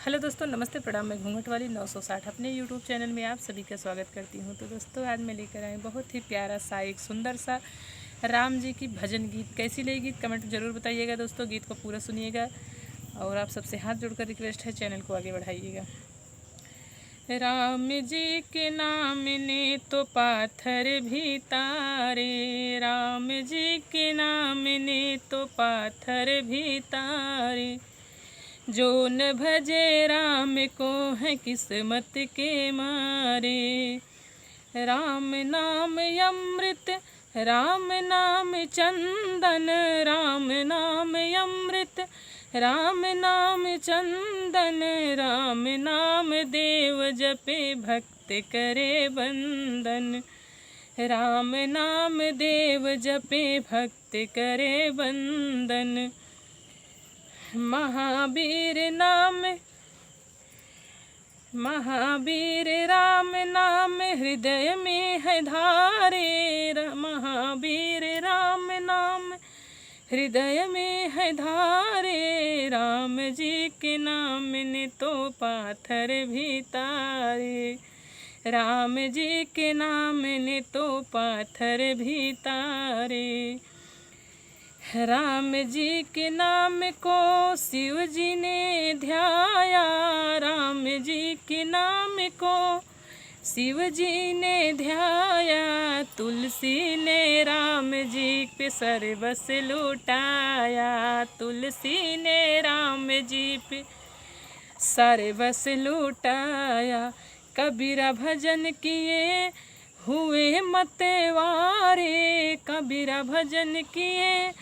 Hello दोस्तों, नमस्ते, प्रणाम। मैं घूंघट वाली 960 अपने यूट्यूब चैनल में आप सभी का स्वागत करती हूं। तो दोस्तों, आज मैं लेकर आई बहुत ही प्यारा सा एक सुंदर सा राम जी की भजन गीत। कैसी लगी गीत कमेंट जरूर बताइएगा दोस्तों। गीत को पूरा सुनिएगा और आप सबसे हाथ जोड़कर रिक्वेस्ट है, चैनल को आगे बढ़ाइएगा। राम जी के नाम ने तो पाथर भी तारे, राम जी के नाम ने तो पाथर भी तारे। जो न भजे राम को है किस्मत के मारे। राम नाम अमृत, राम नाम चंदन, राम नाम अमृत, राम नाम चंदन, राम नाम देव जपे भक्त करे बंदन। राम नाम देव जपे भक्त करे बंदन। महावीर नाम, महावीर राम नाम हृदय में है धारे। महावीर राम नाम हृदय में है धारे। राम जी के नाम ने तो पाथर भी तारे। राम जी के नाम ने तो पाथर भी तारे। राम जी के नाम को शिव जी ने ध्याया। राम जी के नाम को शिव जी ने ध्याया। तुलसी ने राम जी पे सर्वस लुटाया। तुलसी ने राम जी पे सर्वस लुटाया। कबीरा भजन किए हुए मतवारे। कबीरा भजन किए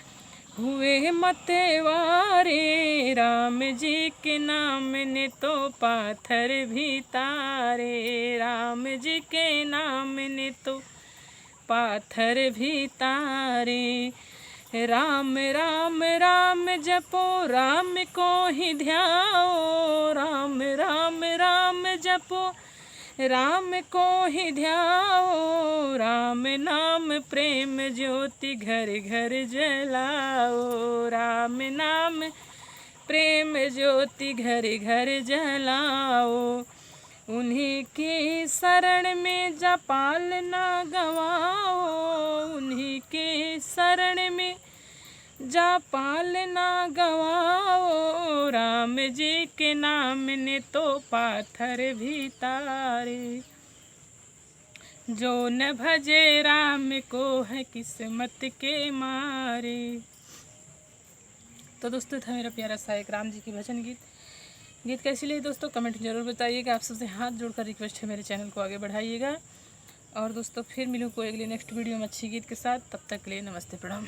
हुए मतवारे। राम जी के नाम ने तो पाथर भी तारे। राम जी के नाम ने तो पाथर भी तारे। राम राम राम जपो, राम को ही ध्याओ। राम राम राम जपो, राम को ही ध्याओ। राम नाम प्रेम ज्योति घर घर जलाओ। राम नाम प्रेम ज्योति घर घर जलाओ। उन्हीं की शरण में जपाल ना गवाओ। उन्हीं के शरण में जापाल ना गवाओ। राम जी के नाम ने तो पाथर भी तारे। जो न भजे राम को है किस्मत के मारे। तो दोस्तों, था मेरा प्यारा सा एक राम जी की भजन गीत। गीत कैसी लगी दोस्तों कमेंट जरूर बताइएगा। आप सबसे हाथ जोड़कर रिक्वेस्ट है, मेरे चैनल को आगे बढ़ाइएगा। और दोस्तों, फिर मिलूँ कोई अगली नेक्स्ट वीडियो में अच्छी गीत के साथ। तब तक के लिए नमस्ते, प्रणाम।